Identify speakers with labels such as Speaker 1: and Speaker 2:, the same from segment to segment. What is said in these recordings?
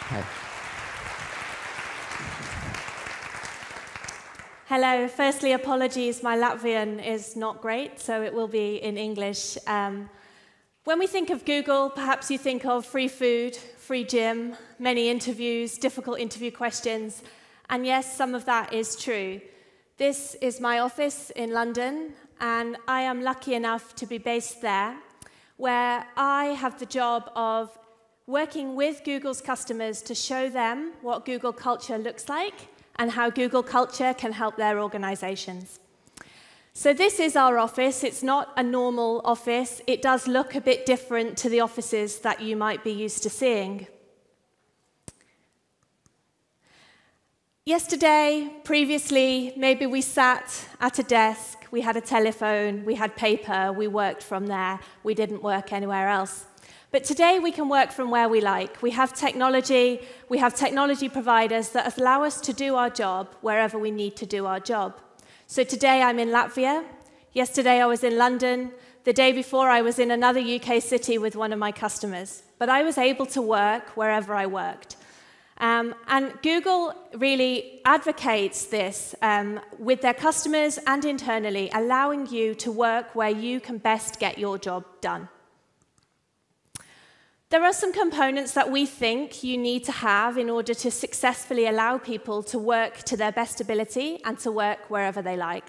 Speaker 1: Hi.
Speaker 2: Hello. Firstly, apologies. My Latvian is not great, so it will be in English. When we think of Google, perhaps you think of free food, free gym, many interviews, difficult interview questions. And yes, some of that is true. This is my office in London, and I am lucky enough to be based there, where I have the job of working with Google's customers to show them what Google culture looks like and how Google culture can help their organizations. So this is our office. It's not a normal office. It does look a bit different to the offices that you might be used to seeing. Yesterday, previously, maybe we sat at a desk, we had a telephone, we had paper, we worked from there, we didn't work anywhere else. But today we can work from where we like. We have technology providers that allow us to do our job wherever we need to do our job. So today I'm in Latvia, yesterday I was in London, the day before I was in another UK city with one of my customers. But I was able to work wherever I worked. And Google really advocates this with their customers and internally, allowing you to work where you can best get your job done. There are some components that we think you need to have in order to successfully allow people to work to their best ability and to work wherever they like.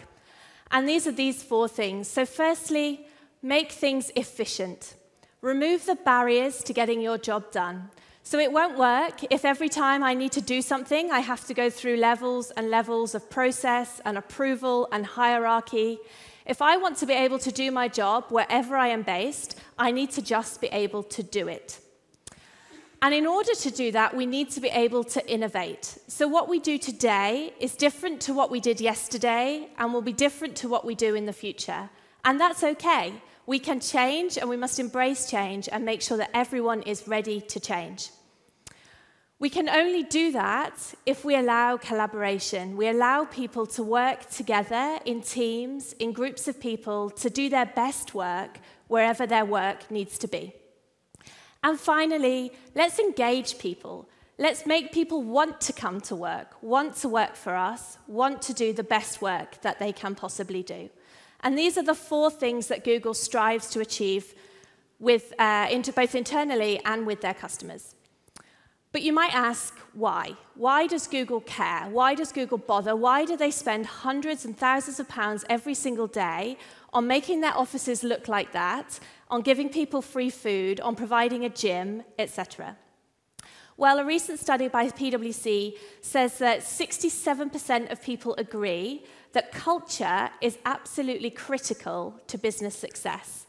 Speaker 2: And these are these four things. So firstly, make things efficient. Remove the barriers to getting your job done. So it won't work if every time I need to do something, I have to go through levels and levels of process and approval and hierarchy. If I want to be able to do my job wherever I am based, I need to just be able to do it. And in order to do that, we need to be able to innovate. So what we do today is different to what we did yesterday and will be different to what we do in the future. And that's okay. We can change, and we must embrace change and make sure that everyone is ready to change. We can only do that if we allow collaboration. We allow people to work together in teams, in groups of people, to do their best work wherever their work needs to be. And finally, let's engage people. Let's make people want to come to work for us, want to do the best work that they can possibly do. And these are the four things that Google strives to achieve with, both internally and with their customers. But you might ask, why? Why does Google care? Why does Google bother? Why do they spend hundreds and thousands of pounds every single day on making their offices look like that, on giving people free food, on providing a gym, etc.? Well, a recent study by PwC says that 67% of people agree that culture is absolutely critical to business success.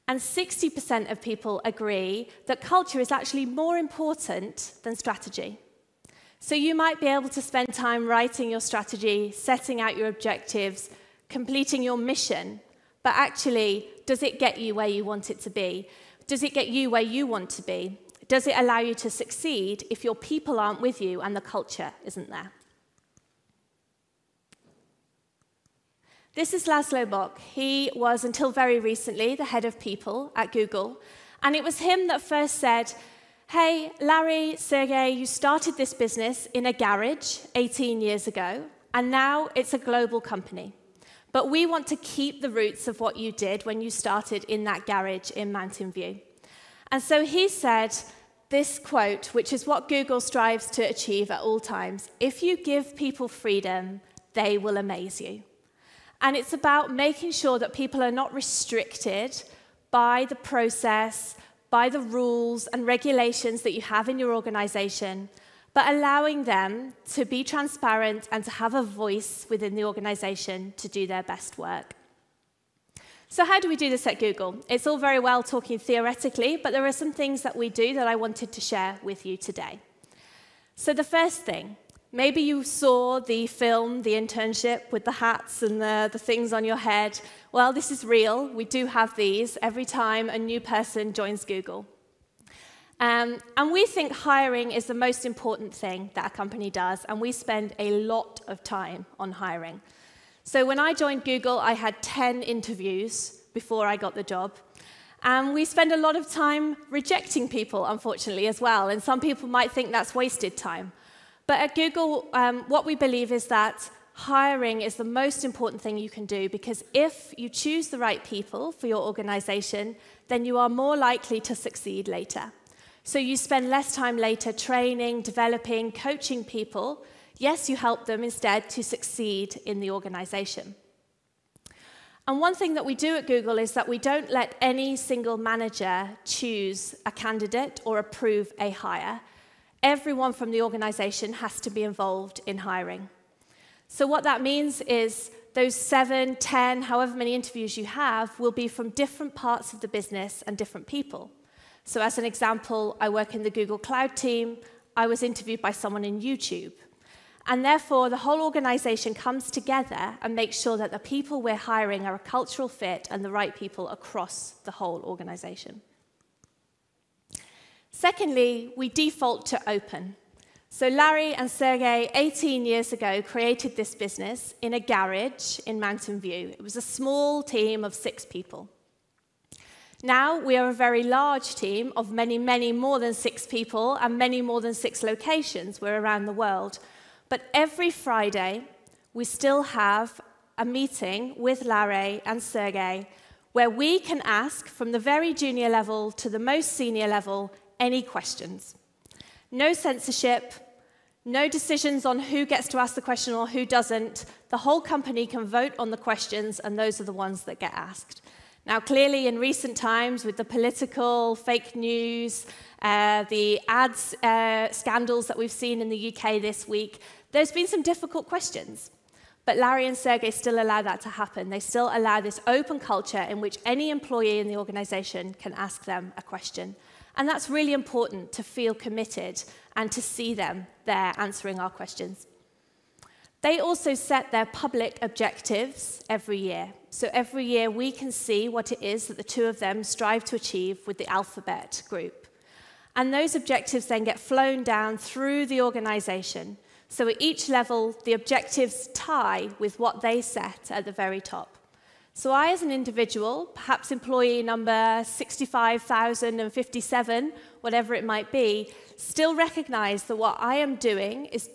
Speaker 2: And 60% of people agree that culture is actually more important than strategy. So you might be able to spend time writing your strategy, setting out your objectives, completing your mission, but actually, does it get you where you want it to be? Does it get you where you want to be? Does it allow you to succeed if your people aren't with you and the culture isn't there? This is Laszlo Bock. He was, until very recently, the head of people at Google. And it was him that first said, hey, Larry, Sergey, you started this business in a garage 18 years ago, and now it's a global company. But we want to keep the roots of what you did when you started in that garage in Mountain View. And so he said this quote, which is what Google strives to achieve at all times: if you give people freedom, they will amaze you. And it's about making sure that people are not restricted by the process, by the rules and regulations that you have in your organization, but allowing them to be transparent and to have a voice within the organization to do their best work. So how do we do this at Google? It's all very well talking theoretically, but there are some things that we do that I wanted to share with you today. So the first thing, maybe you saw the film, The Internship, with the hats and the things on your head. Well, this is real. We do have these every time a new person joins Google. And we think hiring is the most important thing that a company does, and we spend a lot of time on hiring. So when I joined Google, I had 10 interviews before I got the job. And we spend a lot of time rejecting people, unfortunately, as well. And some people might think that's wasted time. But at Google, what we believe is that hiring is the most important thing you can do, because if you choose the right people for your organization, then you are more likely to succeed later. So you spend less time later training, developing, coaching people. Yes, you help them instead to succeed in the organization. And one thing that we do at Google is that we don't let any single manager choose a candidate or approve a hire. Everyone from the organization has to be involved in hiring. So what that means is those 7, 10, however many interviews you have will be from different parts of the business and different people. So as an example, I work in the Google Cloud team. I was interviewed by someone in YouTube. And therefore, the whole organization comes together and makes sure that the people we're hiring are a cultural fit and the right people across the whole organization. Secondly, we default to open. So Larry and Sergey, 18 years ago, created this business in a garage in Mountain View. It was a small team of 6 people. Now we are a very large team of many, many more than 6 people and many more than 6 locations. We're around the world. But every Friday, we still have a meeting with Larry and Sergey where we can ask, from the very junior level to the most senior level, any questions. No censorship, no decisions on who gets to ask the question or who doesn't. The whole company can vote on the questions, and those are the ones that get asked. Now, clearly, in recent times, with the political, fake news, the ads scandals that we've seen in the UK this week, there's been some difficult questions. But Larry and Sergey still allow that to happen. They still allow this open culture in which any employee in the organization can ask them a question. And that's really important, to feel committed and to see them there answering our questions. They also set their public objectives every year. So every year we can see what it is that the 2 of them strive to achieve with the Alphabet group. And those objectives then get flown down through the organization. So at each level, the objectives tie with what they set at the very top. So I, as an individual, perhaps employee number 65,057, whatever it might be, still recognize that what I am doing is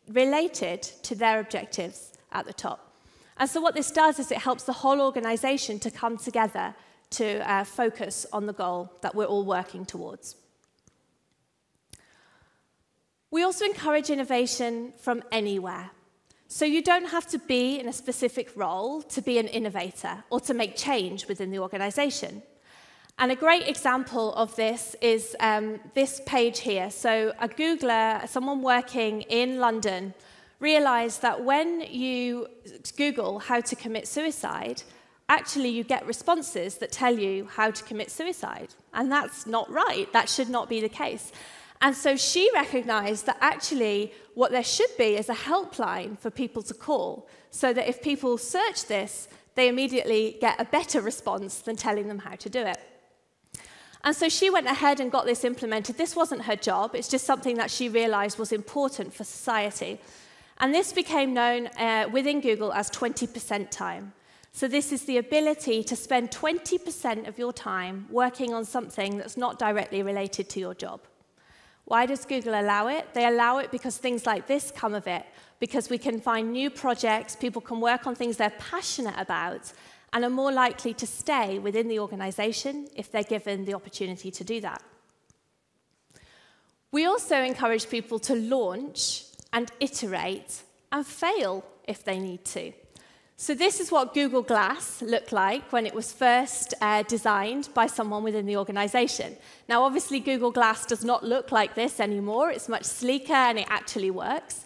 Speaker 2: related to their objectives at the top. And so what this does is it helps the whole organization to come together to focus on the goal that we're all working towards. We also encourage innovation from anywhere. So you don't have to be in a specific role to be an innovator or to make change within the organization. And a great example of this is this page here. So a Googler, someone working in London, realized that when you Google how to commit suicide, actually you get responses that tell you how to commit suicide. And that's not right. That should not be the case. And so she recognized that actually what there should be is a helpline for people to call, so that if people search this, they immediately get a better response than telling them how to do it. And so she went ahead and got this implemented. This wasn't her job. It's just something that she realized was important for society. And this became known within Google as 20% time. So this is the ability to spend 20% of your time working on something that's not directly related to your job. Why does Google allow it? They allow it because things like this come of it, because we can find new projects, people can work on things they're passionate about, and are more likely to stay within the organization if they're given the opportunity to do that. We also encourage people to launch and iterate and fail if they need to. So this is what Google Glass looked like when it was first designed by someone within the organization. Now, obviously, Google Glass does not look like this anymore. It's much sleeker, and it actually works.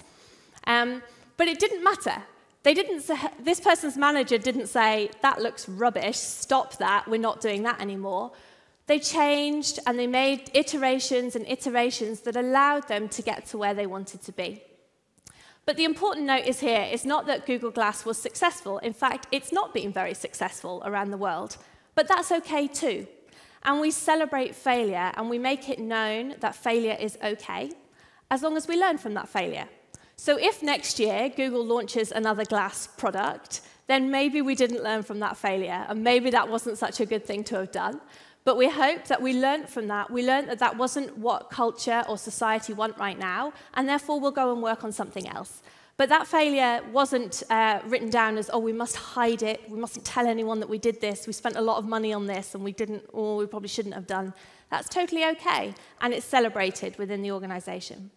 Speaker 2: But it didn't matter. This person's manager didn't say, that looks rubbish, stop that, we're not doing that anymore. They changed, and they made iterations and iterations that allowed them to get to where they wanted to be. But the important note is here is not that Google Glass was successful. In fact, it's not been very successful around the world. But that's OK, too. And we celebrate failure, and we make it known that failure is OK, as long as we learn from that failure. So if next year Google launches another Glass product, then maybe we didn't learn from that failure, and maybe that wasn't such a good thing to have done. But we hope that we learned from that. We learned that that wasn't what culture or society want right now, and therefore we'll go and work on something else. But that failure wasn't written down as, oh, we must hide it, we mustn't tell anyone that we did this, we spent a lot of money on this, and we didn't, or we probably shouldn't have done. That's totally okay, and it's celebrated within the organization.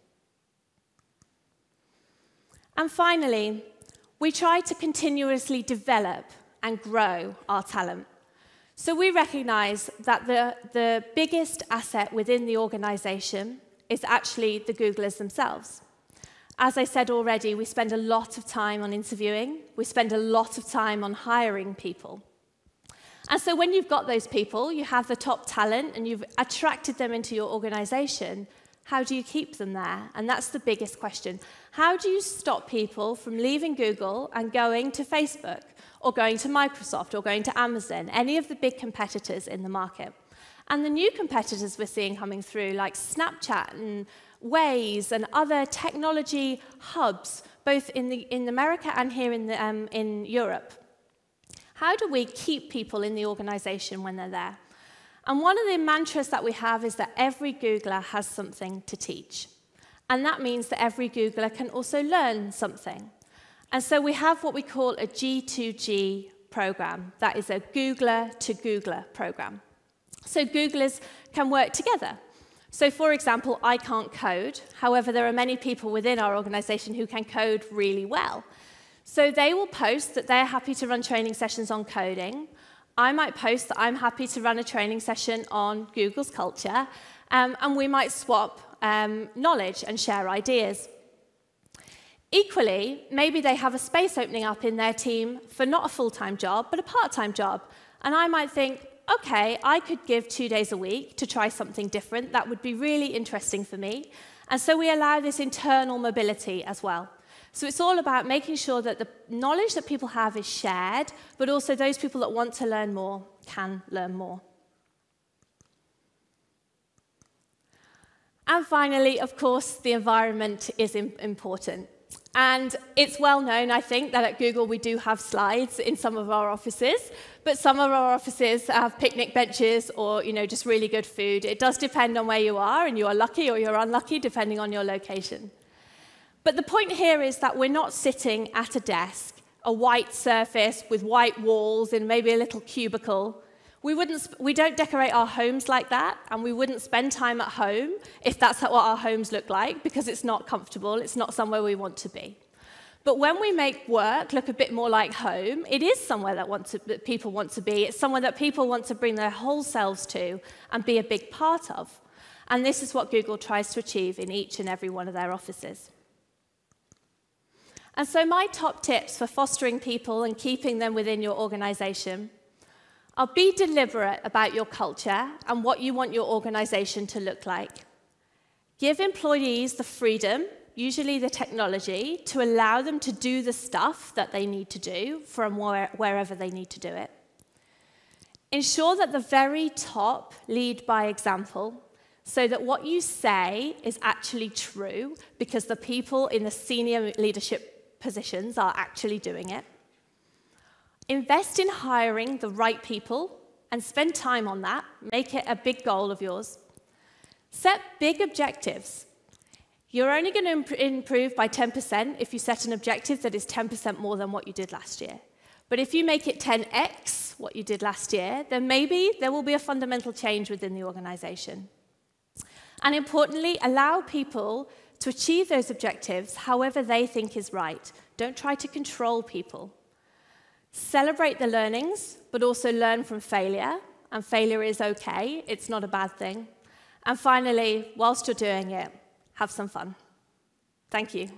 Speaker 2: And finally, we try to continuously develop and grow our talent. So we recognize that the biggest asset within the organization is actually the Googlers themselves. As I said already, we spend a lot of time on interviewing, we spend a lot of time on hiring people. And so when you've got those people, you have the top talent, and you've attracted them into your organization, how do you keep them there? And that's the biggest question. How do you stop people from leaving Google and going to Facebook, or going to Microsoft, or going to Amazon, any of the big competitors in the market? And the new competitors we're seeing coming through, like Snapchat and Waze and other technology hubs, both in America and here in Europe. How do we keep people in the organization when they're there? And one of the mantras that we have is that every Googler has something to teach. And that means that every Googler can also learn something. And so we have what we call a G2G program. That is a Googler to Googler program. So Googlers can work together. So for example, I can't code. However, there are many people within our organization who can code really well. So they will post that they're happy to run training sessions on coding. I might post that I'm happy to run a training session on Google's culture, and we might swap knowledge and share ideas. Equally, maybe they have a space opening up in their team for not a full-time job, but a part-time job. And I might think, okay, I could give 2 days a week to try something different. That would be really interesting for me. And so we allow this internal mobility as well. So it's all about making sure that the knowledge that people have is shared, but also those people that want to learn more can learn more. And finally, of course, the environment is important. And it's well known, I think, that at Google we do have slides in some of our offices, but some of our offices have picnic benches or, just really good food. It does depend on where you are, and you are lucky or you're unlucky, depending on your location. But the point here is that we're not sitting at a desk, a white surface with white walls and maybe a little cubicle. We don't decorate our homes like that, and we wouldn't spend time at home if that's what our homes look like, because it's not comfortable, it's not somewhere we want to be. But when we make work look a bit more like home, it is somewhere that people want to be. It's somewhere that people want to bring their whole selves to and be a big part of. And this is what Google tries to achieve in each and every one of their offices. And so my top tips for fostering people and keeping them within your organization are: be deliberate about your culture and what you want your organization to look like. Give employees the freedom, usually the technology, to allow them to do the stuff that they need to do from wherever they need to do it. Ensure that the very top lead by example, so that what you say is actually true because the people in the senior leadership positions are actually doing it. Invest in hiring the right people and spend time on that. Make it a big goal of yours. Set big objectives. You're only going to improve by 10% if you set an objective that is 10% more than what you did last year. But if you make it 10x what you did last year, then maybe there will be a fundamental change within the organization. And importantly, allow people to achieve those objectives however they think is right. Don't try to control people. Celebrate the learnings, but also learn from failure. And failure is okay. It's not a bad thing. And finally, whilst you're doing it, have some fun. Thank you.